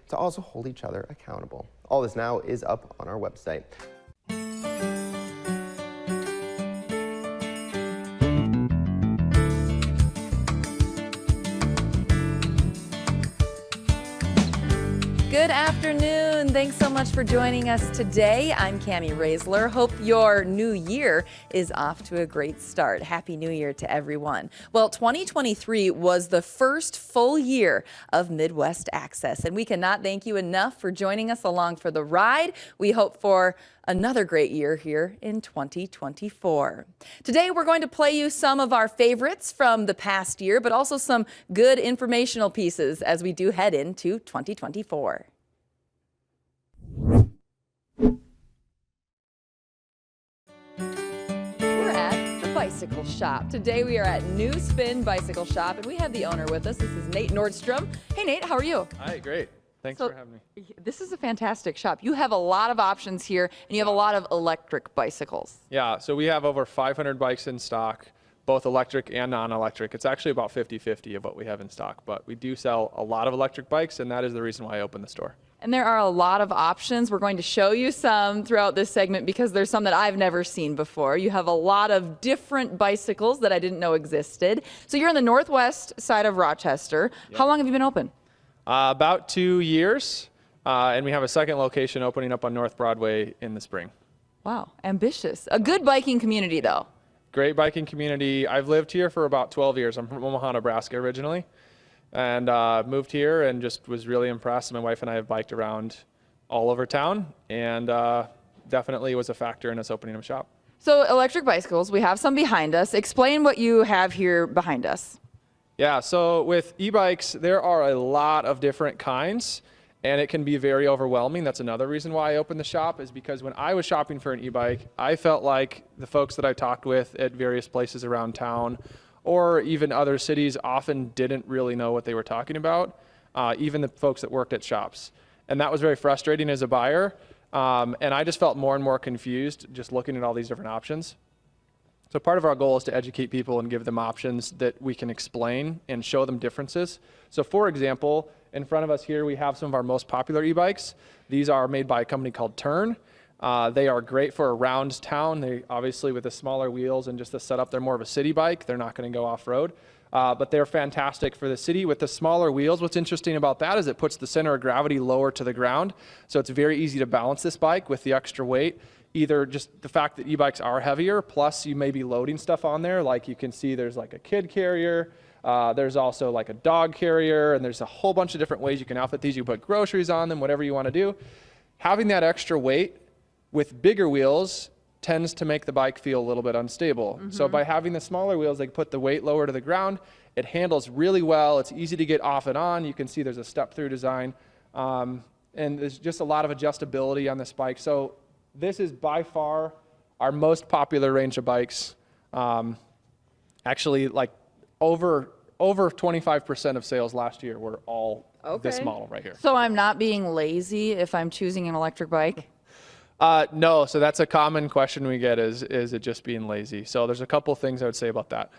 to also hold each other accountable. All this now is up on our website. Good afternoon. Thanks so much for joining us today. I'm Cammie Raisler. Hope your new year is off to a great start. Happy New Year to everyone. Well, 2023 was the first full year of Midwest Access, and we cannot thank you enough for joining us along for the ride. We hope for another great year here in 2024. Today, we're going to play you some of our favorites from the past year, but also some good informational pieces as we do head into 2024. We're at the Bicycle Shop. Today we are at New Spin Bicycle Shop, and we have the owner with us. This is Nate Nordstrom. Hey Nate, how are you? Hi, great. Thanks for having me. This is a fantastic shop. You have a lot of options here, and you have a lot of electric bicycles. Yeah, so we have over 500 bikes in stock, both electric and non-electric. It's actually about 50-50 of what we have in stock, but we do sell a lot of electric bikes, and that is the reason why I opened the store. And there are a lot of options. We're going to show you some throughout this segment because there's some that I've never seen before. You have a lot of different bicycles that I didn't know existed. So you're on the northwest side of Rochester. Yep. How long have you been open? About 2 years, and we have a second location opening up on North Broadway in the spring. Wow, ambitious. A good biking community, though. Great biking community. I've lived here for about 12 years. I'm from Omaha, Nebraska originally, and moved here and just was really impressed. My wife and I have biked around all over town, and definitely was a factor in us opening a shop. So electric bicycles, we have some behind us. Explain what you have here behind us. Yeah, so with e-bikes, there are a lot of different kinds, and it can be very overwhelming. That's another reason why I opened the shop, is because when I was shopping for an e-bike, I felt like the folks that I talked with at various places around town, or even other cities, often didn't really know what they were talking about, even the folks that worked at shops. And that was very frustrating as a buyer, and I just felt more and more confused just looking at all these different options. So part of our goal is to educate people and give them options that we can explain and show them differences. So for example, in front of us here, we have some of our most popular e-bikes. These are made by a company called Turn. They are great for around town. They obviously, with the smaller wheels and just the setup, they're more of a city bike. They're not going to go off-road, but they're fantastic for the city with the smaller wheels. What's interesting about that is it puts the center of gravity lower to the ground. So it's very easy to balance this bike with the extra weight. Either just the fact that e-bikes are heavier, plus you may be loading stuff on there. Like you can see there's like a kid carrier. There's also like a dog carrier, and there's a whole bunch of different ways you can outfit these. You put groceries on them, whatever you want to do. Having that extra weight with bigger wheels tends to make the bike feel a little bit unstable. Mm-hmm. So by having the smaller wheels, they put the weight lower to the ground. It handles really well. It's easy to get off and on. You can see there's a step-through design, and there's just a lot of adjustability on this bike. So this is by far our most popular range of bikes. Actually, like over 25% of sales last year were all this model right here. So I'm not being lazy if I'm choosing an electric bike? No, so that's a common question we get is it just being lazy? So there's a couple things I would say about that.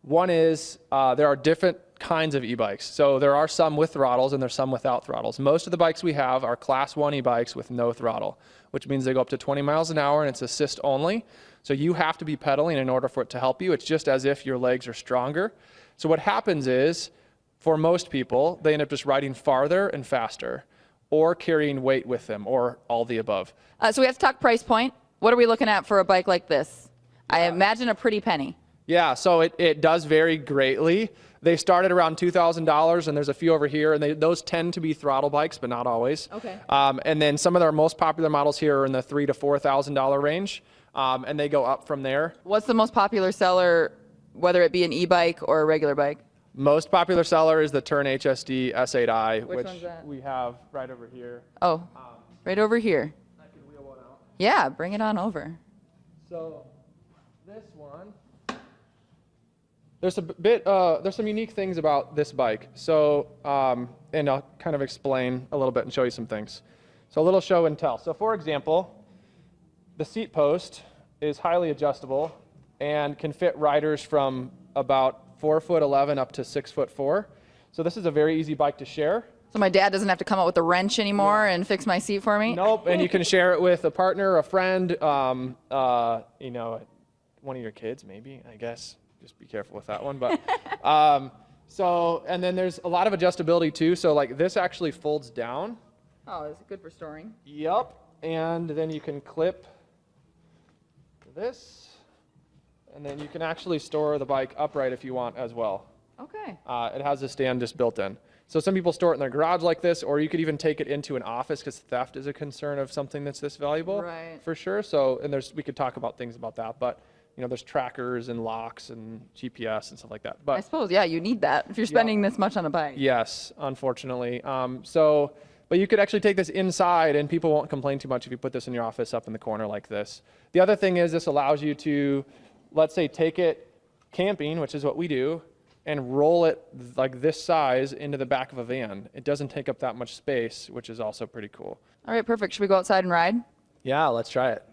One is there are different kinds of e-bikes. So there are some with throttles and there's some without throttles. Most of the bikes we have are class 1 e-bikes with no throttle, which means they go up to 20 miles an hour and it's assist only. So you have to be pedaling in order for it to help you. It's just as if your legs are stronger. So what happens is, for most people, they end up just riding farther and faster, or carrying weight with them, or all the above. So we have to talk price point. What are we looking at for a bike like this? I imagine a pretty penny. Yeah, so it does vary greatly. They start at around $2,000, and there's a few over here, and those tend to be throttle bikes, but not always. Okay. And then some of our most popular models here are in the $3,000 to $4,000 range, and they go up from there. What's the most popular seller, whether it be an e-bike or a regular bike? Most popular seller is the Turn HSD S8i, which one's that? We have right over here. Oh, right over here. I can wheel one out. Yeah, bring it on over. So this one, there's some unique things about this bike. So, and I'll kind of explain a little bit and show you some things. So a little show and tell. So for example, the seat post is highly adjustable and can fit riders from about 4'11" up to 6'4". So this is a very easy bike to share. So my dad doesn't have to come out with a wrench anymore and fix my seat for me? Nope, and you can share it with a partner, a friend, you know, one of your kids maybe, I guess. Just be careful with that one. But so, and then there's a lot of adjustability too. So like this actually folds down. Oh, is it good for storing? Yep, and then you can clip this, and then you can actually store the bike upright if you want as well. Okay. It has a stand just built in. So some people store it in their garage like this, or you could even take it into an office because theft is a concern of something that's this valuable, Right. for sure. So, and we could talk about things about that, but you know, there's trackers and locks and GPS and stuff like that. I But suppose, yeah, you need that if you're spending this much on a bike. yes, unfortunately. But you could actually take this inside and people won't complain too much if you put this in your office up in the corner like this. The other thing is this allows you to, let's say, take it camping, which is what we do, and roll it like this size into the back of a van. It doesn't take up that much space, which is also pretty cool. All right, perfect. Should we go outside and ride? Yeah, let's try it.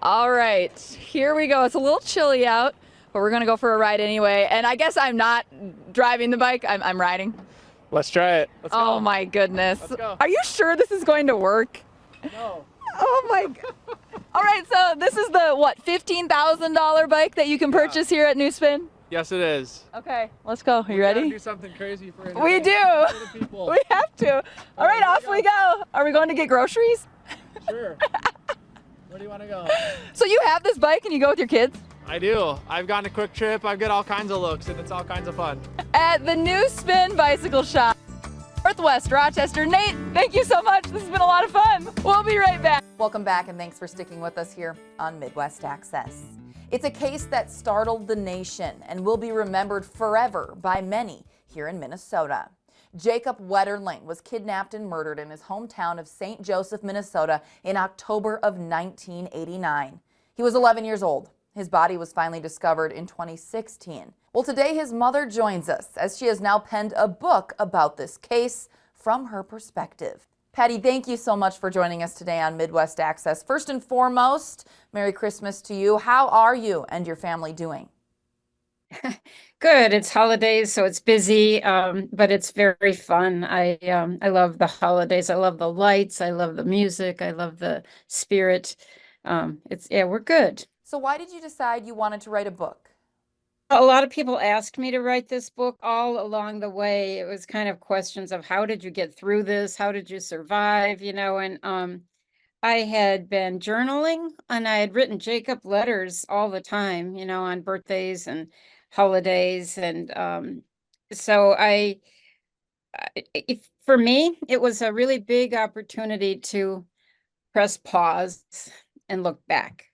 All right, here we go. It's a little chilly out, but we're gonna go for a ride anyway. And I guess I'm not driving the bike, I'm riding. Let's try it. Let's Oh go. my goodness. Let's go. Are you sure this is going to work? No. Oh my god. All right, so this is the, what, $15,000 bike that you can purchase here at New Spin? Yes, it is. Okay, let's go. Are you We gotta ready? do something crazy for We do. entertainment for the people. We have to. All right, here we off we go. Are we going to get groceries? Sure. Where do you want to go? So you have this bike and you go with your kids? I do. I've gone a quick trip. I've got all kinds of looks, and it's all kinds of fun. At the New Spin Bicycle Shop, Northwest Rochester. Nate, thank you so much. This has been a lot of fun. We'll be right back. Welcome back, and thanks for sticking with us here on Midwest Access. It's a case that startled the nation and will be remembered forever by many here in Minnesota. Jacob Wetterling was kidnapped and murdered in his hometown of St. Joseph, Minnesota in October of 1989. He was 11 years old. His body was finally discovered in 2016. Well, today his mother joins us as she has now penned a book about this case from her perspective. Patty, thank you so much for joining us today on Midwest Access. First and foremost, Merry Christmas to you. How are you and your family doing? Good. It's holidays, so it's busy, but it's very fun. I love the holidays. I love the lights. I love the music. I love the spirit. We're good. So why did you decide you wanted to write a book? A lot of people asked me to write this book all along the way. It was kind of questions of how did you get through this? How did you survive? And I had been journaling and I had written Jacob letters all the time, on birthdays and holidays. And so for me, it was a really big opportunity to press pause and look back.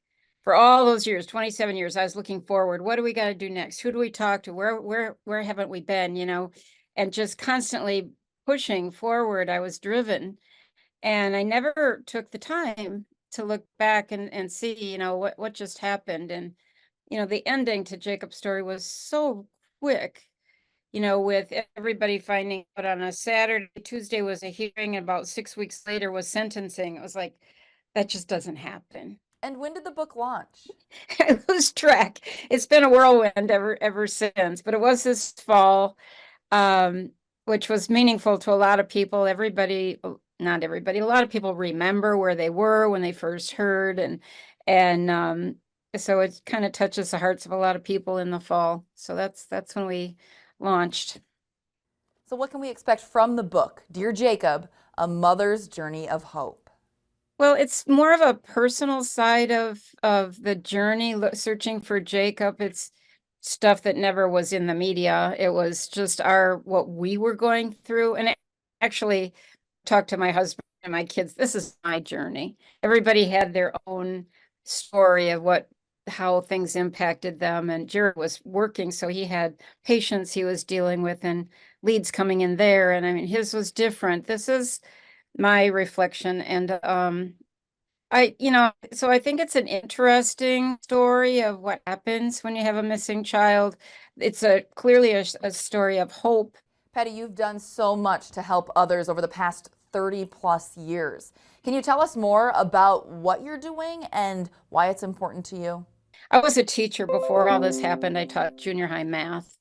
For all those years, 27 years, I was looking forward. What do we got to do next? Who do we talk to? Where haven't we been, and just constantly pushing forward. I was driven, and I never took the time to look back and see, what just happened. And, the ending to Jacob's story was so quick, with everybody finding out on a Saturday. Tuesday was a hearing, and about 6 weeks later was sentencing. It was like, that just doesn't happen. And when did the book launch? I lose track. It's been a whirlwind ever since, but it was this fall, which was meaningful to a lot of people. Not everybody, a lot of people remember where they were when they first heard, and so it kind of touches the hearts of a lot of people in the fall. So that's when we launched. So what can we expect from the book, Dear Jacob, A Mother's Journey of Hope? Well, it's more of a personal side of the journey, searching for Jacob. It's stuff that never was in the media. It was just what we were going through. And I actually talked to my husband and my kids. This is my journey. Everybody had their own story of how things impacted them. And Jared was working, so he had patients he was dealing with and leads coming in there. And I mean, his was different. This is my reflection. And so I think it's an interesting story of what happens when you have a missing child. It's clearly a story of hope. Patty, you've done so much to help others over the past 30 plus years. Can you tell us more about what you're doing and why it's important to you? I was a teacher before all this happened. I taught junior high math.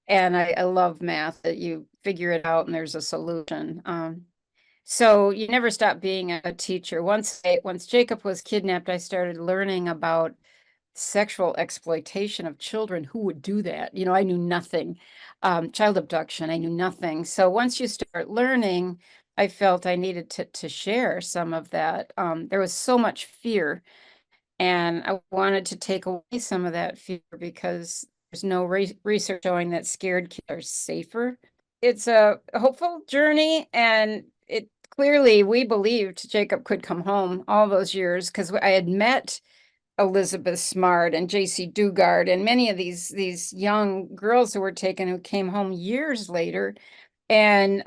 And I love math, that you figure it out and there's a solution. So you never stop being a teacher. Once Jacob was kidnapped, I started learning about sexual exploitation of children. Who would do that? You know, I knew nothing. Child abduction, I knew nothing. So once you start learning, I felt I needed to share some of that. There was so much fear, and I wanted to take away some of that fear because there's no research showing that scared kids are safer. It's a hopeful journey, and it clearly we believed Jacob could come home all those years because I had met Elizabeth Smart and J.C. Dugard and many of these young girls who were taken who came home years later. And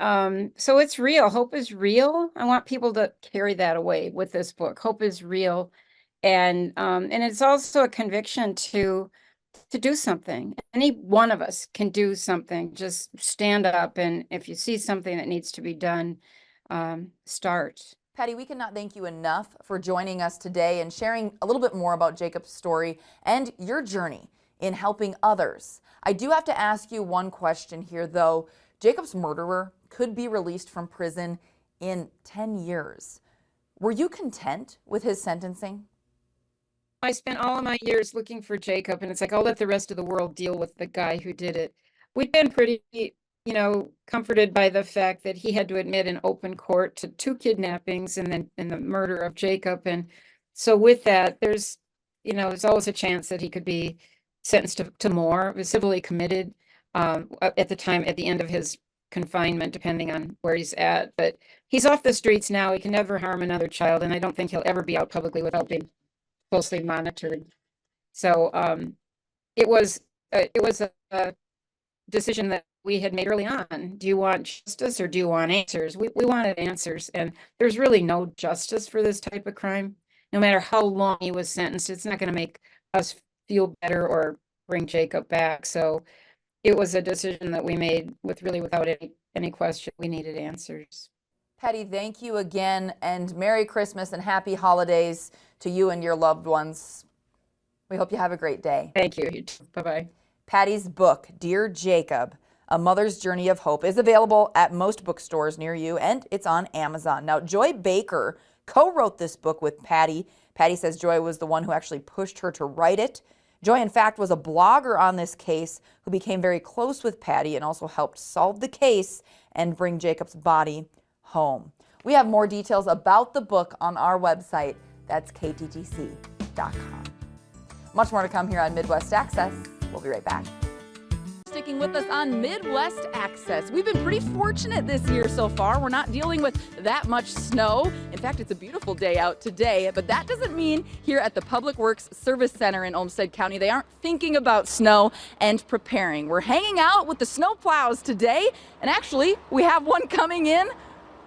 so it's real. Hope is real. I want people to carry that away with this book. Hope is real. And it's also a conviction to do something. Any one of us can do something. Just stand up, and if you see something that needs to be done, start. Patty, we cannot thank you enough for joining us today and sharing a little bit more about Jacob's story and your journey in helping others. I do have to ask you one question here, though. Jacob's murderer could be released from prison in 10 years. Were you content with his sentencing? I spent all of my years looking for Jacob, and it's like, I'll let the rest of the world deal with the guy who did it. We've been pretty, comforted by the fact that he had to admit in open court to 2 kidnappings and then the murder of Jacob. And so with that, there's always a chance that he could be sentenced to more. He was civilly committed at the end of his confinement, depending on where he's at. But he's off the streets now. He can never harm another child, and I don't think he'll ever be out publicly without being closely monitored. So it was a decision that we had made early on. Do you want justice or do you want answers? We wanted answers, and there's really no justice for this type of crime. No matter how long he was sentenced, it's not going to make us feel better or bring Jacob back. So it was a decision that we made without any question. We needed answers. Patty, thank you again, and Merry Christmas and Happy Holidays to you and your loved ones. We hope you have a great day. Thank you. Bye-bye. Patty's book, Dear Jacob, A Mother's Journey of Hope, is available at most bookstores near you, and it's on Amazon. Now, Joy Baker co-wrote this book with Patty. Patty says Joy was the one who actually pushed her to write it. Joy, in fact, was a blogger on this case who became very close with Patty and also helped solve the case and bring Jacob's body home. We have more details about the book on our website. That's KTTC.com. Much more to come here on Midwest Access. We'll be right back. Sticking with us on Midwest Access. We've been pretty fortunate this year so far. We're not dealing with that much snow. In fact, it's a beautiful day out today, but that doesn't mean here at the Public Works Service Center in Olmsted County, they aren't thinking about snow and preparing. We're hanging out with the snow plows today, and actually, we have one coming in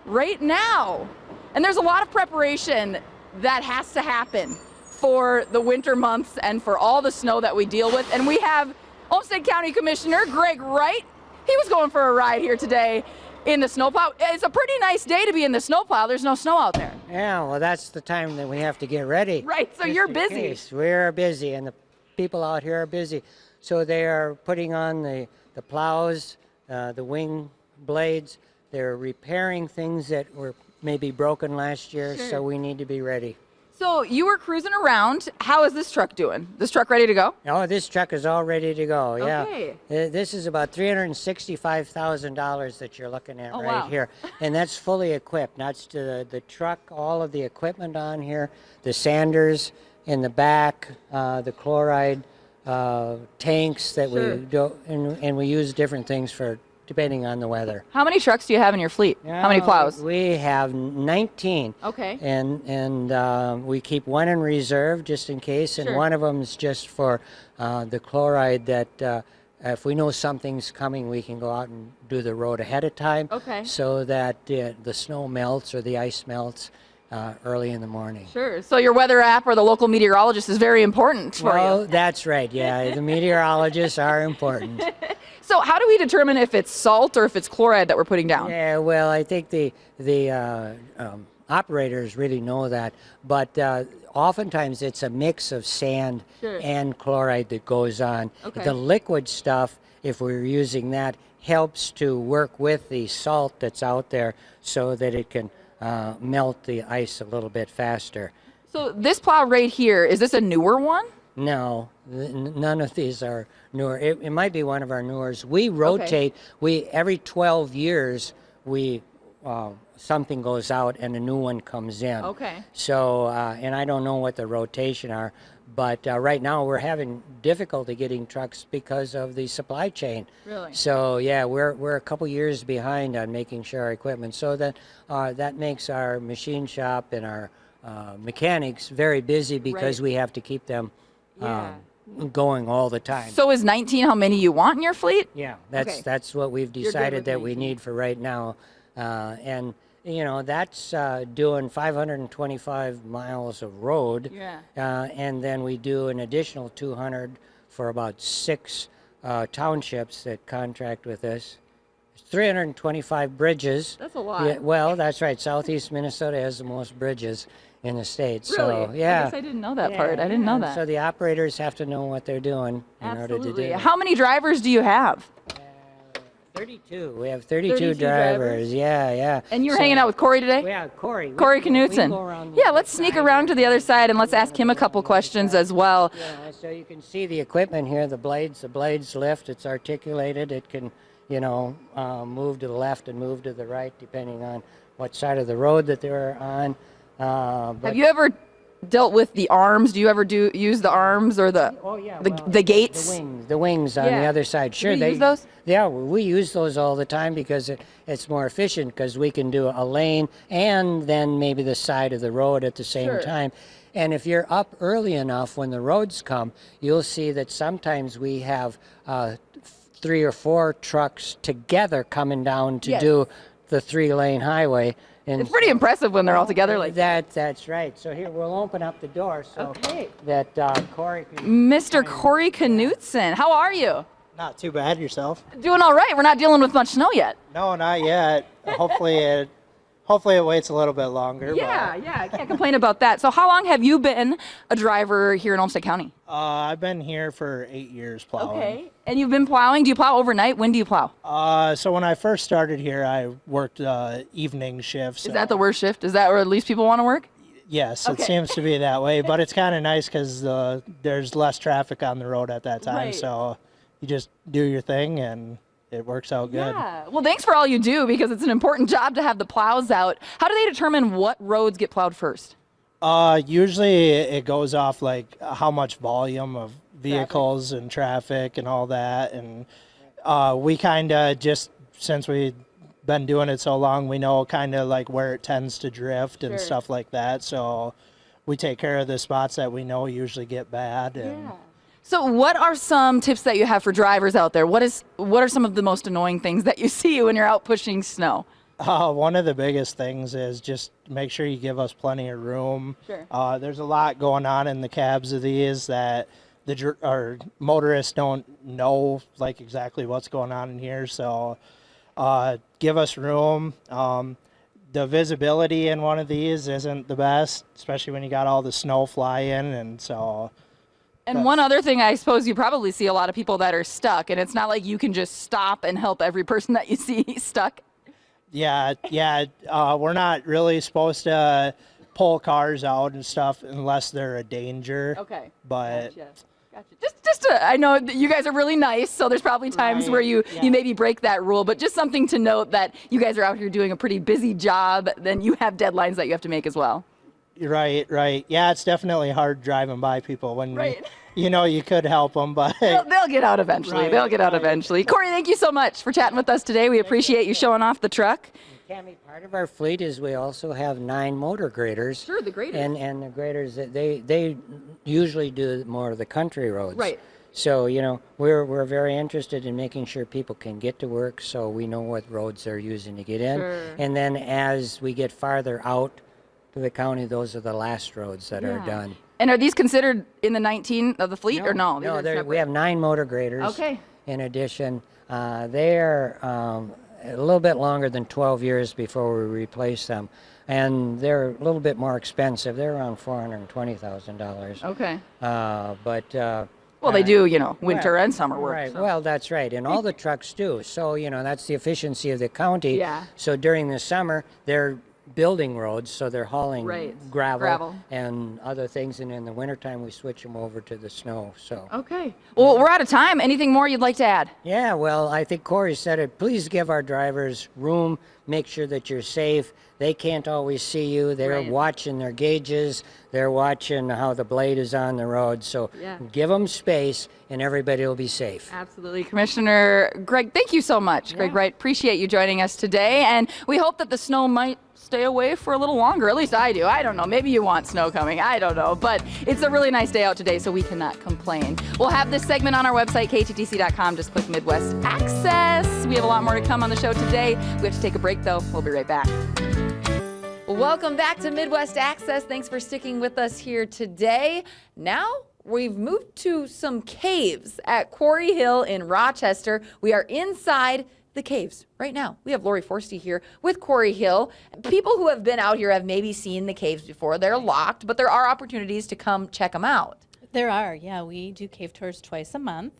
right now. And there's a lot of preparation that has to happen for the winter months and for all the snow that we deal with. And we have Olmsted County Commissioner Greg Wright. He was going for a ride here today in the snowplow. It's a pretty nice day to be in the snowplow. There's no snow out there. Yeah, well, that's the time that we have to get ready. Right, so you're busy. We're busy, and the people out here are busy. So they are putting on the plows, the wing blades. They're repairing things that were maybe broken last year, so we need to be ready. So you were cruising around. How is this truck doing? This truck ready to go? Oh, this truck is all ready to go, yeah. Okay. This is about $365,000 that you're looking at wow. here. And that's fully equipped. That's the truck, all of the equipment on here, the sanders in the back, the chloride tanks that we do, and we use different things for depending on the weather. How many trucks do you have in your fleet? How many plows? We have 19. Okay. And we keep one in reserve just in case, and one of them is just for the chloride that if we know something's coming, we can go out and do the road ahead of time. Okay. So that the snow melts or the ice melts early in the morning. Sure. So your weather app or the local meteorologist is very important for you. Well, that's right. Yeah, the meteorologists are important. So how do we determine if it's salt or if it's chloride that we're putting down? Yeah, well, I think the operators really know that, but oftentimes it's a mix of sand and chloride that goes on. Okay. The liquid stuff, if we're using that, helps to work with the salt that's out there so that it can melt the ice a little bit faster. So this plow right here, is this a newer one? No, none of these are newer. It might be one of our newers. We rotate. Every 12 years we something goes out and a new one comes in. Okay. So and I don't know what the rotation are, but right now we're having difficulty getting trucks because of the supply chain. Really? So yeah, we're a couple years behind on making sure our equipment. So that makes our machine shop and our mechanics very busy because we have to keep them going all the time. So is 19 how many you want in your fleet? Yeah, Okay. that's what we've good decided with that we 19. need for right now, and that's doing 525 miles of road, and then we do an additional 200 for about 6 townships that contract with us. 325 bridges. That's a lot. Yeah, well, that's right. Southeast Minnesota has the most bridges in the state. Really? So yeah. I guess I didn't know that part. I didn't know that. So the operators have to know what they're doing in order to do Absolutely. that. How many drivers do you have? 32. We have 32, 32 drivers. drivers? Yeah. And you were hanging out with Corey today? Yeah, Corey. Corey We can Knutson. go around the Yeah, other let's sneak side around to the here. other side and let's ask him a couple questions as well. Yeah, so you can see the equipment here, the blades lift, it's articulated, it can, move to the left and move to the right depending on what side of the road that they're on. Have you ever dealt with the arms? Do you ever use the arms or the the gates? The wings on the Yeah. other side. Sure, Do you use those? Yeah, we use those all the time because it's more efficient because we can do a lane and then maybe the side of the road at the same Sure. time. And if you're up early enough when the roads come, you'll see that sometimes we have 3 or 4 trucks together coming down to Yes. do the 3-lane highway. And It's pretty impressive when they're all together like that. that's right. So here we'll open up the door so Okay. that Corey can. Mr. Corey Knutson, how are you? Not too bad yourself. Doing all right. We're not dealing with much snow yet. No, not yet. Hopefully it waits a little bit longer. Yeah, I can't complain about that. So how long have you been a driver here in Olmsted County? But, I've been here for 8 years plowing. And you've been plowing? Do you plow overnight? When do you plow? So when I first started here, I worked evening shifts. Is that the worst shift? Is that where at least people want to work? Yes, Okay. it seems to be that way, but it's kind of nice because there's less traffic on the road at that time. Right. So you just do your thing and it works out good. Yeah. Well, thanks for all you do because it's an important job to have the plows out. How do they determine what roads get plowed first? Usually it goes off like how much volume of vehicles and traffic and all that. And we kind of just, since we've been doing it so long, we know kind of like where it tends to drift and stuff like that. So we take care of the spots that we know usually get bad. And So what are some tips that you have for drivers out there? What are some of the most annoying things that you see when you're out pushing snow? one of the biggest things is just make sure you give us plenty of room. Sure. There's a lot going on in the cabs of these that our motorists don't know like exactly what's going on in here. So give us room. The visibility in one of these isn't the best, especially when you got all the snow flying, and so. And one other thing, I suppose you probably see a lot of people that are stuck, and it's not like you can just stop and help every person that you see stuck. Yeah. We're not really supposed to pull cars out and stuff unless they're a danger. Okay. But Gotcha. I know that you guys are really nice, so there's probably times where you maybe break that rule, but just something to note that you guys are out here doing a pretty busy job, then you have deadlines that you have to make as well. Right. Yeah, it's definitely hard driving by people when Right. you could help them, but They'll get out eventually. Right, They'll get out eventually. Corey, thank you so much for chatting with us today. We appreciate you showing off the truck. Cammy, part of our fleet is we also have 9 motor graders. Sure, the graders. And the graders, they usually do more of the country roads. Right. So, we're very interested in making sure people can get to work so we know what roads they're using to get in. Sure. And then as we get farther out to the county, those are the last roads that are done. And are these considered in the 19 of the fleet or no? These No, are we separate? have 9 motor graders. Okay. In addition, they're a little bit longer than 12 years before we replace them. And they're a little bit more expensive. They're around $420,000. Okay. Well, they do, winter and summer work. Right. so. Well, that's right. And all the trucks do. So, that's the efficiency of the county. Yeah. So during the summer, they're building roads, so they're hauling Right. gravel and other things. And in the wintertime, we switch them over to the snow. So. Okay. Well, we're out of time. Anything more you'd like to add? Yeah, well, I think Corey said it. Please give our drivers room. Make sure that you're safe. They can't always see you. They're Right. watching their gauges. They're watching how the blade is on the road. So Yeah. give them space, and everybody will be safe. Absolutely. Commissioner Greg, thank you so much. Greg Wright, appreciate you joining us today. And we hope that the snow might stay away for a little longer. At least I do. I don't know. Maybe you want snow coming. I don't know. But it's a really nice day out today, so we cannot complain. We'll have this segment on our website, KTTC.com. Just click Midwest Access. We have a lot more to come on the show today. We have to take a break, though. We'll be right back. Welcome back to Midwest Access. Thanks for sticking with us here today. Now we've moved to some caves at Quarry Hill in Rochester. We are inside the caves right now. We have Lori Forsty here with Quarry Hill. People who have been out here have maybe seen the caves before. They're locked, but there are opportunities to come check them out. There are, yeah. We do cave tours twice a month.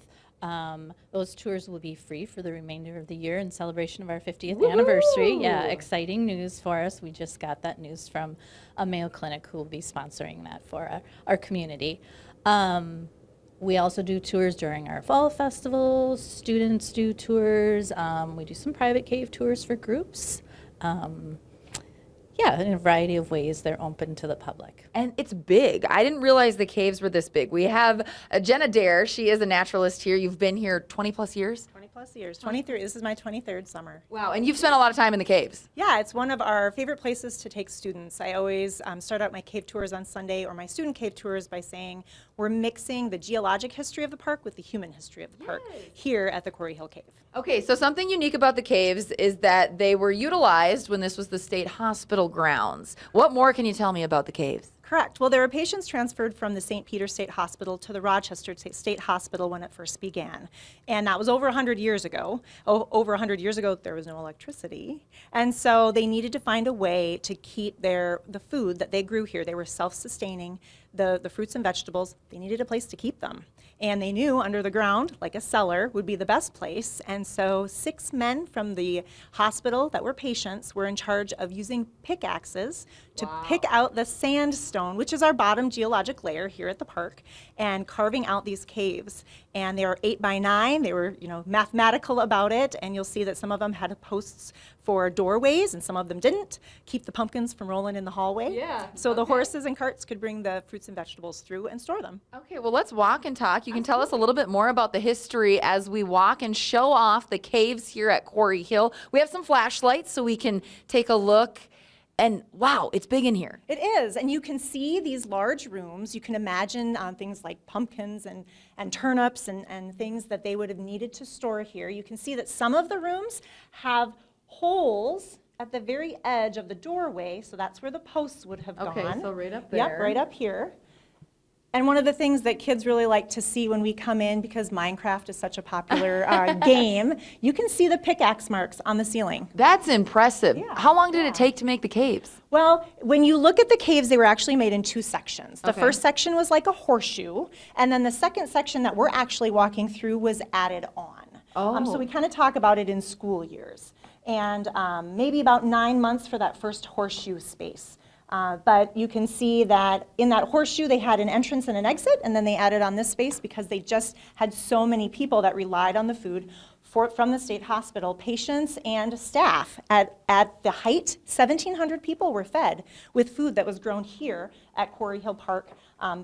Those tours will be free for the remainder of the year in celebration of our 50th anniversary. Yeah, exciting news for us. We just got that news from a Mayo Clinic who will be sponsoring that for our community. We also do tours during our fall festivals. Students do tours. We do some private cave tours for groups. Yeah, in a variety of ways, they're open to the public. And it's big. I didn't realize the caves were this big. We have Jenna Dare. She is a naturalist here. You've been here 20 plus years? 20 plus years. 23. This is my 23rd summer. Wow. And you've spent a lot of time in the caves. Yeah, it's one of our favorite places to take students. I always start out my cave tours on Sunday or my student cave tours by saying we're mixing the geologic history of the park with the human history of the park here at the Quarry Hill Cave. Okay, so something unique about the caves is that they were utilized when this was the state hospital grounds. What more can you tell me about the caves? Correct. Well, there were patients transferred from the St. Peter State Hospital to the Rochester State Hospital when it first began. And that was over 100 years ago. Over 100 years ago, there was no electricity. And so they needed to find a way to keep the food that they grew here. They were self-sustaining, the fruits and vegetables. They needed a place to keep them. And they knew under the ground, like a cellar, would be the best place. And so 6 men from the hospital that were patients were in charge of using pickaxes to pick out the sandstone, which is our bottom geologic layer here at the park, and carving out these caves. And they were 8 by 9. They were, mathematical about it. And you'll see that some of them had posts for doorways and some of them didn't. Keep the pumpkins from rolling in the hallway. Yeah, So the horses and carts could bring the fruits and vegetables through and store them. Okay, well, let's walk and talk. You can tell us a little bit more about the history as we walk and show off the caves here at Quarry Hill. We have some flashlights so we can take a look. And wow, it's big in here. It is, and you can see these large rooms. You can imagine things like pumpkins and turnips and things that they would have needed to store here. You can see that some of the rooms have holes at the very edge of the doorway, so that's where the posts would have gone. Okay, so right up there. Yep, right up here. And one of the things that kids really like to see when we come in, because Minecraft is such a popular game, you can see the pickaxe marks on the ceiling. That's impressive. Yeah, How long did it take to make the caves? Well, when you look at the caves, they were actually made in 2 sections. The Okay. first section was like a horseshoe, and then the second section that we're actually walking through was added on. So we kind of talk about it in school years. And maybe about 9 months for that first horseshoe space. But you can see that in that horseshoe, they had an entrance and an exit, and then they added on this space because they just had so many people that relied on the food from the state hospital, patients and staff. At the height, 1,700 people were fed with food that was grown here at Quarry Hill Park,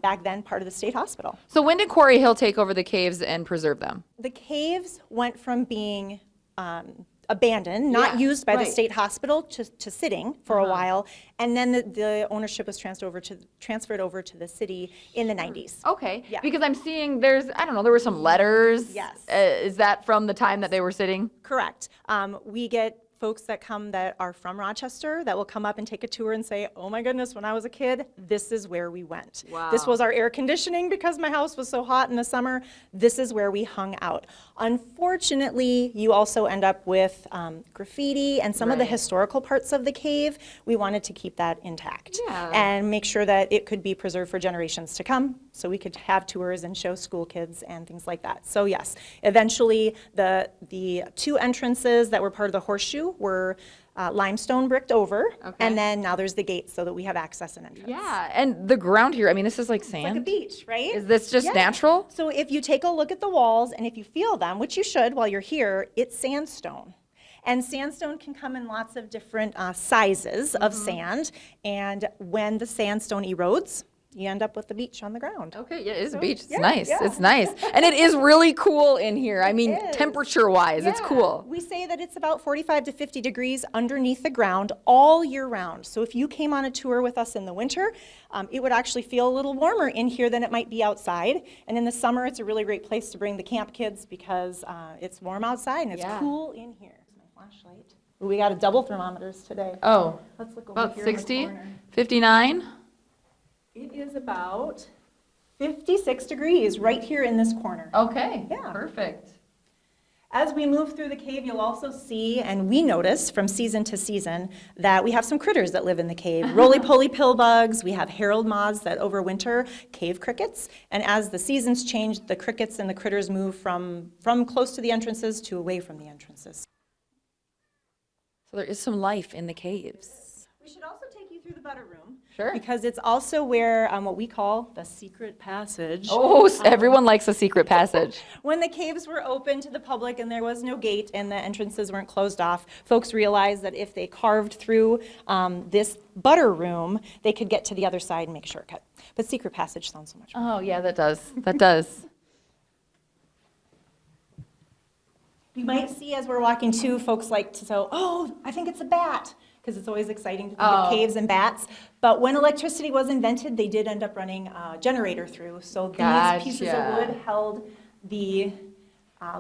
back then part of the state hospital. So when did Quarry Hill take over the caves and preserve them? The caves went from being abandoned, not used by the state hospital, to sitting for a while, and then the ownership was transferred over to the city in the 90s. Okay, Yeah. because I'm seeing there were some letters. Yes. Is that from the time that they were sitting? Correct. We get folks that come that are from Rochester that will come up and take a tour and say, oh my goodness, when I was a kid, this is where we went. Wow. This was our air conditioning because my house was so hot in the summer. This is where we hung out. Unfortunately, you also end up with graffiti and some of the Right. historical parts of the cave. We wanted to keep that intact Yeah. and make sure that it could be preserved for generations to come, so we could have tours and show school kids and things like that. So yes, eventually the two entrances that were part of the horseshoe were limestone bricked over, Okay. and then now there's the gates so that we have access and entrance. Yeah, and the ground here, I mean, this is like It's sand. like a beach, right? Is this just Yeah. natural? So if you take a look at the walls and if you feel them, which you should while you're here, it's sandstone. And sandstone can come in lots of different sizes of sand. And when the sandstone erodes, you end up with the beach on the ground. Okay, yeah, it is a So, beach. It's yeah, nice. yeah. It's nice. And it is really cool in here. I mean, is. temperature-wise, it's Yeah. cool. We say that it's about 45 to 50 degrees underneath the ground all year round. So if you came on a tour with us in the winter, it would actually feel a little warmer in here than it might be outside. And in the summer, it's a really great place to bring the camp kids because it's warm outside and it's Yeah. cool in here. Here's my flashlight. We got a double thermometers today. Oh, Let's look over about here in the 60, corner. 59? It is about 56 degrees right here in this corner. Okay, Yeah. perfect. As we move through the cave, you'll also see, and we notice from season to season, that we have some critters that live in the cave. Roly-poly pillbugs, we have herald moths that overwinter, cave crickets, and as the seasons change, the crickets and the critters move from close to the entrances to away from the entrances. So there is some life in the caves. We should also take you through the butter room. Sure. Because it's also where what we call the secret passage. Oh, everyone likes a secret passage. When the caves were open to the public and there was no gate and the entrances weren't closed off, folks realized that if they carved through this butter room, they could get to the other side and make a shortcut. But secret passage sounds so much fun. Oh, yeah, that does. That does. You might see as we're walking too, folks like to say, oh, I think it's a bat, because it's always exciting to think of caves and bats. But when electricity was invented, they did end up running a generator through. So these pieces of Gotcha. wood held the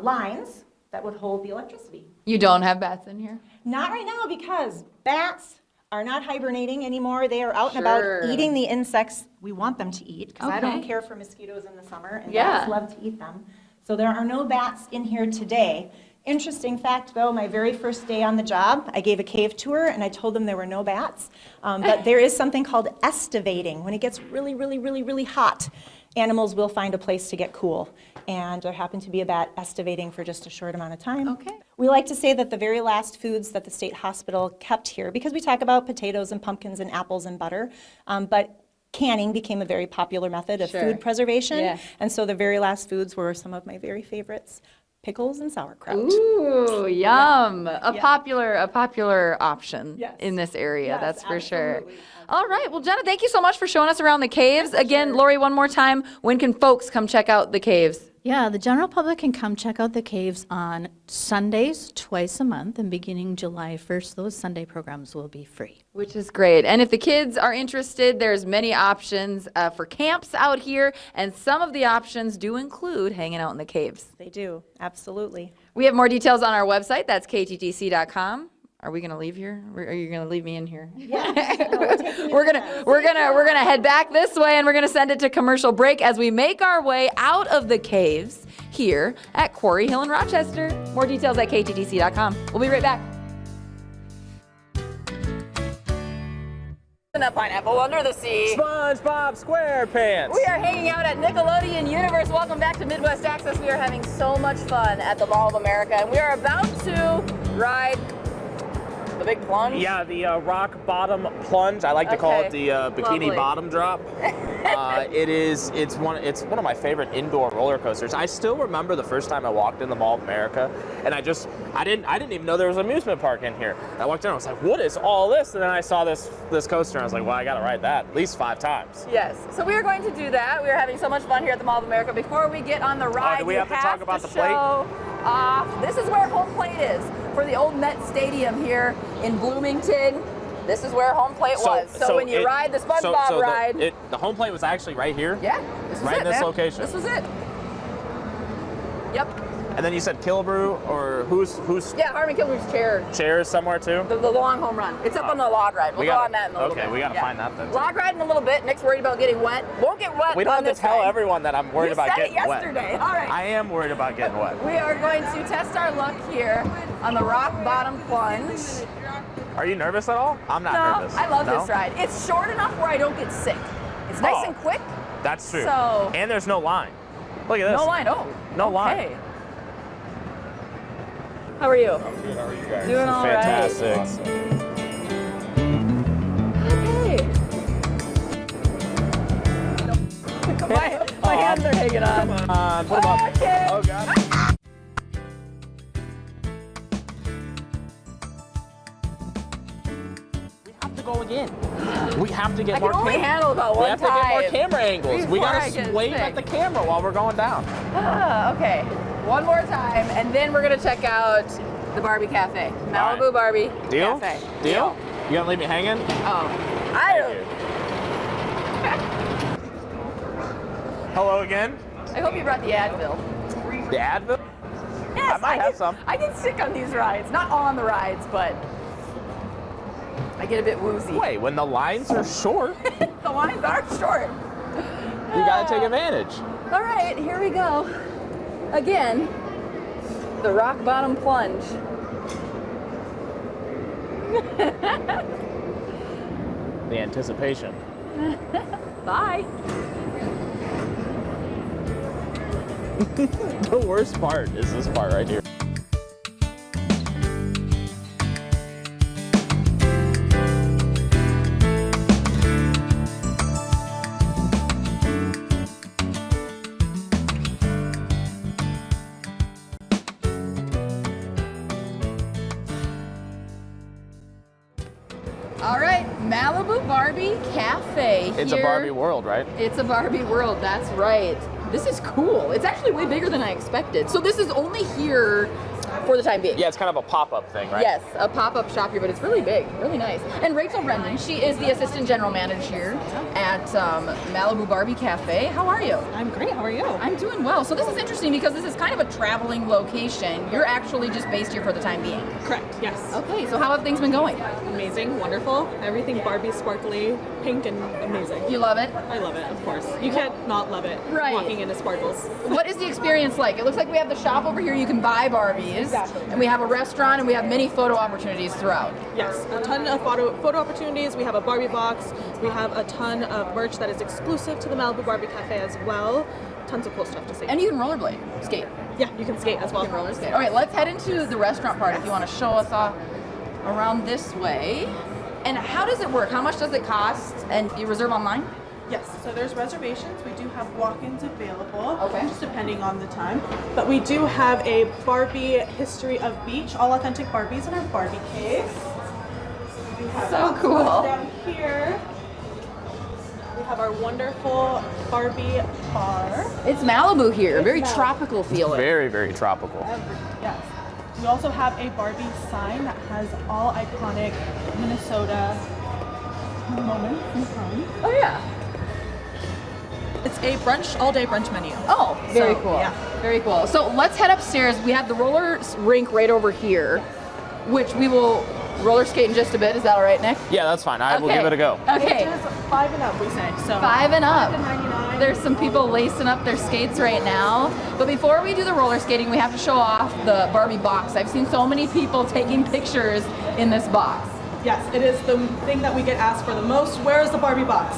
lines that would hold the electricity. You don't have bats in here? Not right now, because bats are not hibernating anymore. They are out and Sure. about eating the insects we want them to eat, because I don't Okay. care for mosquitoes in the summer, and Yeah. bats love to eat them. So there are no bats in here today. Interesting fact, though, my very first day on the job, I gave a cave tour, and I told them there were no bats. But there is something called estivating. When it gets really, really, really, really hot, animals will find a place to get cool. And there happened to be a bat estivating for just a short amount of time. Okay. We like to say that the very last foods that the state hospital kept here, because we talk about potatoes and pumpkins and apples and butter, but canning became a very popular method of Sure. food preservation. Yeah. And so the very last foods were some of my very favorites, pickles and sauerkraut. Ooh, yum. A popular option Yes. in this area, Yes, that's for sure. absolutely, All right, well, Jenna, thank you so much for showing us around the caves. Again, Lori, one more time, when can folks come check out the caves? Yeah, the general public can come check out the caves on Sundays twice a month, and beginning July 1st, those Sunday programs will be free. Which is great. And if the kids are interested, there's many options for camps out here, and some of the options do include hanging out in the caves. They do, absolutely. We have more details on our website. That's kttc.com. Are we gonna leave here? Or are you gonna leave me in here? We're gonna head back this way, and we're gonna send it to commercial break as we make our way out of the caves here at Quarry Hill in Rochester. More details at kttc.com. We'll be right back. A pineapple under the sea. SpongeBob SquarePants. We are hanging out at Nickelodeon Universe. Welcome back to Midwest Access. We are having so much fun at the Mall of America, and we are about to ride the big plunge. Yeah, the rock bottom plunge. I like to call Okay. it the bikini Lovely. bottom drop. It's one of my favorite indoor roller coasters. I still remember the first time I walked in the Mall of America, and I didn't even know there was an amusement park in here. I walked in, I was like, what is all this? And then I saw this coaster, and I was like, well, I gotta ride that at least 5 times. Yes. So we are going to do that. We are having so much fun here at the Mall of America. Before we get on the ride, do we you have to talk about the plate? show off. This is where home plate is for the old Met Stadium here in Bloomington. This is where home plate was. So when you ride the SpongeBob ride, the home plate was actually right here. yeah, this was Right it, in this man. location. This was it. Yep. And then you said Killebrew, or who's Yeah, Harmon Kilber's chair. chairs somewhere too? The long home run. It's up on the log ride. We'll go on that in a little bit. Okay, we gotta find that then. Log ride in a little bit. Nick's worried about getting wet. Won't get wet. We don't on have to this tell ride. everyone that I'm worried You about said getting it wet. yesterday. All right. I am worried about getting wet. We are going to test our luck here on the rock bottom plunge. Are you nervous at all? I'm not No, nervous. I love No? this ride. It's short enough where I don't get sick. It's nice Oh. and quick. That's true. So- And there's no line. Look at this. No line. Oh, No line. okay. How are you? I'm good. How are you guys? Doing all right. Fantastic. Okay. My hands are hanging on. Come on, put 'em up. Okay. Oh, God. We have to go again. We have to get I more can only camera. handle about We one have to get more time. camera angles. We before I gotta get wave sick. at the camera while we're going down. Okay. One more time, and then we're gonna check out the Barbie Cafe. Malibu right. Barbie Deal? Cafe. Deal? You gonna leave me hanging? Oh, I don't. Hello again. I hope you brought the Advil. The Advil? Yes, I might have some. I get sick on these rides. Not on the rides, but I get a bit woozy. Wait, when the lines are short, The lines are short. you gotta take advantage. All right, here we go. Again, the rock bottom plunge. The anticipation. Bye. The worst part is this part right here. All right, Malibu Barbie Cafe. It's a here. Barbie world, right? It's a Barbie world, that's right. This is cool. It's actually way bigger than I expected. So this is only here for the time being. Yeah, it's kind of a pop-up thing, right? Yes, a pop-up shop here, but it's really big, really nice. And Rachel Brendan, she is the assistant general manager at Malibu Barbie Cafe. How are you? I'm great. How are you? I'm doing well. So this is interesting because this is kind of a traveling location. You're actually just based here for the time being. Correct. Yes. Okay, so how have things been going? Amazing. Wonderful. Everything Barbie, sparkly, pink, and amazing. You love it? I love it. Of course. You can't not love it. Right. Walking into Sparkles. What is the experience like? It looks like we have the shop over here. You can buy Barbies. Exactly. And we have a restaurant and we have many photo opportunities throughout. Yes. A ton of photo opportunities. We have a Barbie box. We have a ton of merch that is exclusive to the Malibu Barbie Cafe as well. Tons of cool stuff to see. And you can rollerblade, skate. yeah, you can skate as well. You can roller skate. All right, let's head into the restaurant part if you want to show us around this way. And how does it work? How much does it cost? And you reserve online? Yes, so there's reservations. We do have walk-ins available, Okay. just depending on the time. But we do have a Barbie History of Beach, all authentic Barbies in our Barbie case. We do have So that cool. down here. We have our wonderful Barbie bar. It's Malibu here, very Malibu. tropical feeling. Very, very tropical. Yes. We also have a Barbie sign that has all iconic Minnesota moments in time. Oh yeah. It's a brunch, all-day brunch menu. Oh, very So, cool. yeah. Very cool. So let's head upstairs. We have the roller rink right over here, which we will roller skate in just a bit. Is that all right, Nick? Yeah, that's fine. I will Okay. give it a go. Okay. Ages 5 and up, we say. So 5 and up. 5 to 99. There's some people lacing up their skates right now. But before we do the roller skating, we have to show off the Barbie box. I've seen so many people taking pictures in this box. Yes, it is the thing that we get asked for the most. Where is the Barbie box?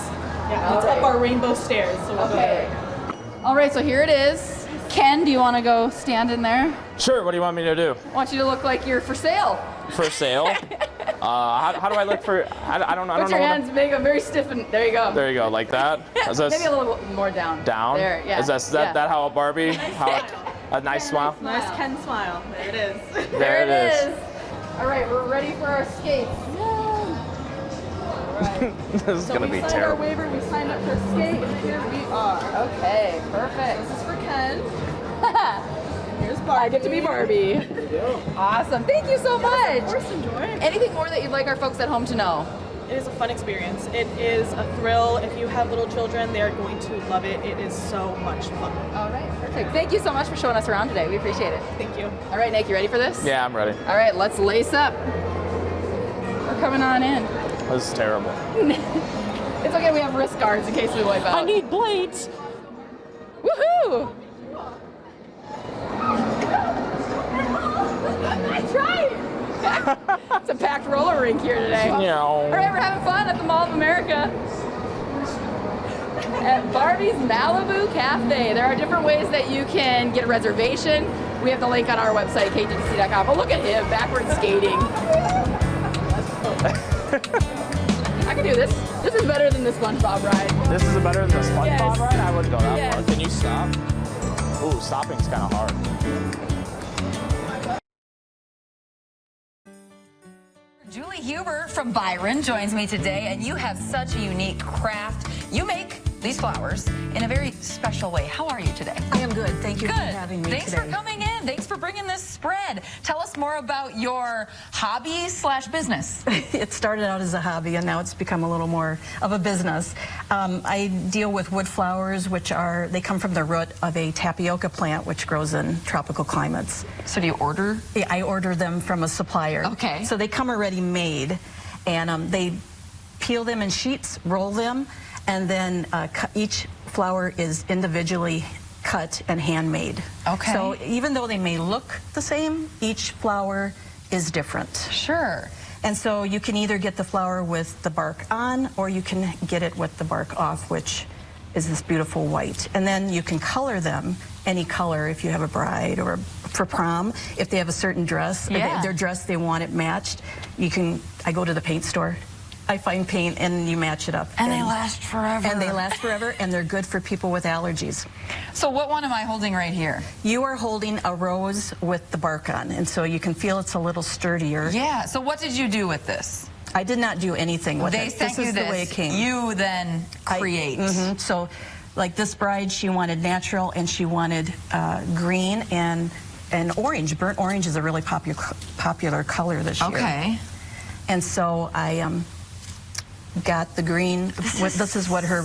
Yeah, it's Alright. up our rainbow stairs. So we'll go there. All right, so here it is. Ken, do you want to go stand in there? Sure, what do you want me to do? I want you to look like you're for sale. For sale? How do I look for, I don't know. Put your what hands, make them very stiff, and there you go. There you go, like that. Is this Maybe a little more down. down? There, yeah. Is yeah. that how a Barbie, a nice smile? Nice Ken smile. There it is. There it is. All right, we're ready for our skates. This is gonna be We signed our terrible. waiver. We signed up for skate, and here we are. Okay, perfect. This is for Ken. Here's Barbie. I get to be Barbie. Awesome. Thank you so much. Of course, enjoy. Anything more that you'd like our folks at home to know? It is a fun experience. It is a thrill. If you have little children, they are going to love it. It is so much fun. All right, perfect. Thank you so much for showing us around today. We appreciate it. Thank you. All right, Nick, you ready for this? Yeah, I'm ready. All right, let's lace up. We're coming on in. This is terrible. It's okay, we have wrist guards in case we wipe out. I need blades. Woohoo! I tried! It's a packed roller rink here today. All right, we're having fun at the Mall of America. At Barbie's Malibu Cafe. There are different ways that you can get a reservation. We have the link on our website, KTTC.com. Oh, look at him, backward skating. I can do this. This is better than the SpongeBob ride. This is better than the SpongeBob Yes. ride? I wouldn't go that Yes. far. Can you stop? Ooh, stopping's kind of hard. Julie Huber from Byron joins me today, and you have such a unique craft. You make these flowers in a very special way. How are you today? I am good. Thank you Good. for having me Thanks today. for coming in. Thanks for bringing this spread. Tell us more about your hobby/business. It started out as a hobby, and now it's become a little more of a business. I deal with wood flowers, they come from the root of a tapioca plant, which grows in tropical climates. So do you order? Yeah, I order them from a supplier. Okay. So they come already made, and they peel them in sheets, roll them, and then each flower is individually cut and handmade. Okay. So even though they may look the same, each flower is different. Sure. And so you can either get the flower with the bark on, or you can get it with the bark off, which is this beautiful white. And then you can color them any color if you have a bride or for prom. If they have a certain dress, Yeah. their dress, they want it matched, I go to the paint store. I find paint and you match it up. And they last forever. And they last forever, and they're good for people with allergies. So what one am I holding right here? You are holding a rose with the bark on, and so you can feel it's a little sturdier. Yeah. So what did you do with this? I did not do anything with They it. sent This you is this. the way it came. You then create. So, like this bride, she wanted natural, and she wanted green and orange. Burnt orange is a really popular color this year. Okay. And so I got the green. This is what her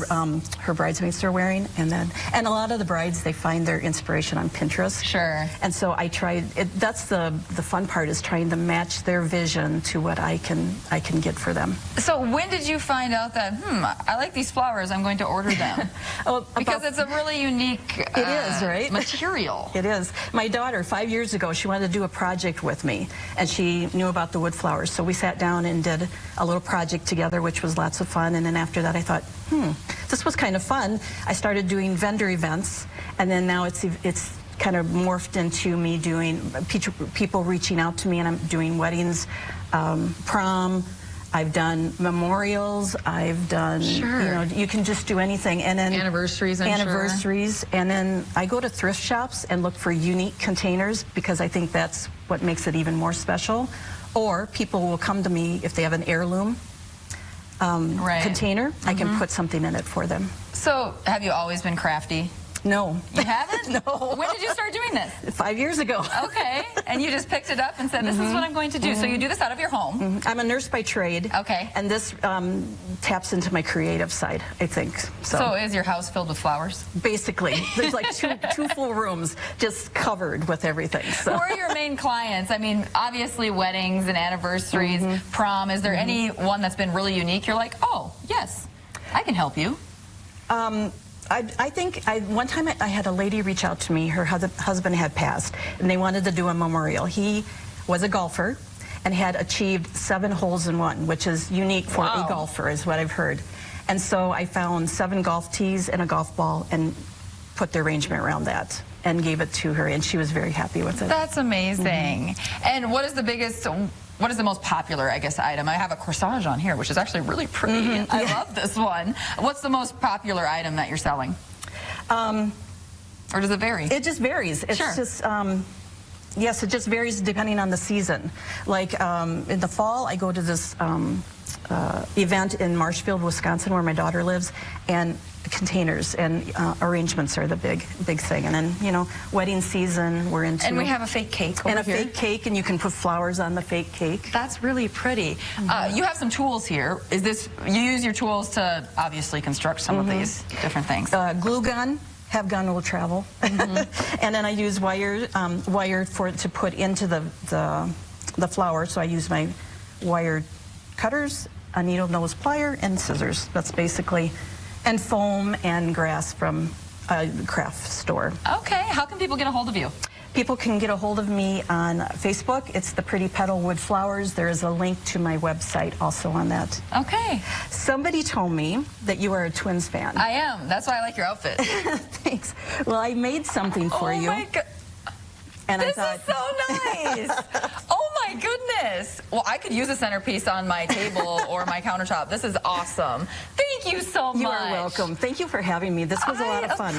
bridesmaids are wearing, and a lot of the brides, they find their inspiration on Pinterest. Sure. And so I tried. That's the fun part, is trying to match their vision to what I can get for them. So when did you find out that I like these flowers, I'm going to order them? Because it's a really unique It is, right? material. It is. My daughter, 5 years ago, she wanted to do a project with me, and she knew about the wood flowers. So we sat down and did a little project together, which was lots of fun. And then after that, I thought, this was kind of fun. I started doing vendor events, and then now it's kind of morphed into me doing people reaching out to me, and I'm doing weddings, prom. I've done memorials. I've done, you can just do anything. And then anniversaries, anniversaries. And then I go to thrift shops and look for unique containers, because I think that's what makes it even more special. Or people will come to me if they have an heirloom container. I can put something in it for them. So have you always been crafty? No. You haven't? No. When did you start doing this? 5 years ago. Okay. And you just picked it up and said, this is what I'm going to do. So you do this out of your home. I'm a nurse by trade. Okay. And this taps into my creative side, I think. So is your house filled with flowers? Basically. There's like two full rooms just covered with everything. So. Who are your main clients? I mean, obviously weddings and anniversaries, prom. Is there any one that's been really unique? You're like, oh, yes, I can help you. I think one time I had a lady reach out to me. Her husband had passed, and they wanted to do a memorial. He was a golfer and had achieved 7 holes in one, which is unique for a golfer, is what I've heard. And so I found 7 golf tees and a golf ball and put the arrangement around that and gave it to her, and she was very happy with it. That's amazing. And what is the most popular, I guess, item? I have a corsage on here, which is actually really pretty. I love this one. What's the most popular item that you're selling? Or does it vary? It just varies. It's just, Yes, it just varies depending on the season. Like in the fall, I go to this event in Marshfield, Wisconsin, where my daughter lives, and containers and arrangements are the big thing. And then, you know, wedding season, we're into. And we have a fake cake over and a here. fake cake, and you can put flowers on the fake cake. That's really pretty. You have some tools here. Is this, you use your tools to obviously construct some of these different things? Glue gun. Have gun will travel, and then I use wire for it to put into the flower. So I use my wire cutters, a needle nose plier, and scissors. That's basically, and foam and grass from a craft store. Okay, how can people get a hold of you? People can get a hold of me on Facebook. It's the Pretty Petal Wood Flowers. There is a link to my website also on that. Okay. Somebody told me that you are a Twins fan. I am. That's why I like your outfit. Thanks. Well, I made something for you. Oh my God. And This I is so nice. Oh my goodness. Well, I could use a centerpiece on my table or my countertop. This is awesome. Thank you so much. You are welcome. Thank you for having me. This was a lot of fun.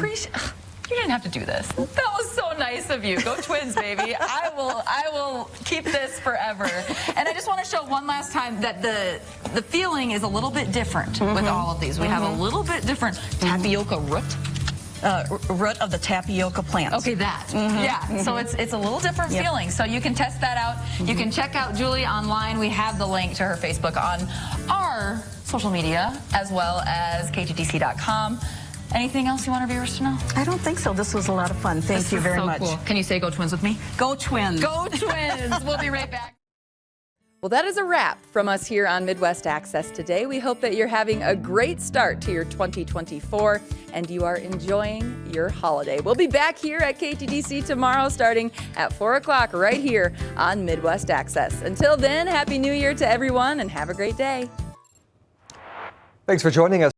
You didn't have to do this. That was so nice of you. Go Twins, baby. I will keep this forever. And I just want to show one last time that the feeling is a little bit different with all of these. We have a little bit different tapioca root. Root of the tapioca plant. Okay, that. Yeah, so it's a little different feeling. So you can test that out. You can check out Julie online. We have the link to her Facebook on our social media as well as KTTC.com. Anything else you want our viewers to know? I don't think so. This was a lot of fun. Thank you very much. Cool. Can you say go Twins with me? Go Twins. Go Twins. We'll be right back. Well, that is a wrap from us here on Midwest Access today. We hope that you're having a great start to your 2024 and you are enjoying your holiday. We'll be back here at KTTC tomorrow starting at 4 o'clock right here on Midwest Access. Until then, Happy New Year to everyone and have a great day. Thanks for joining us.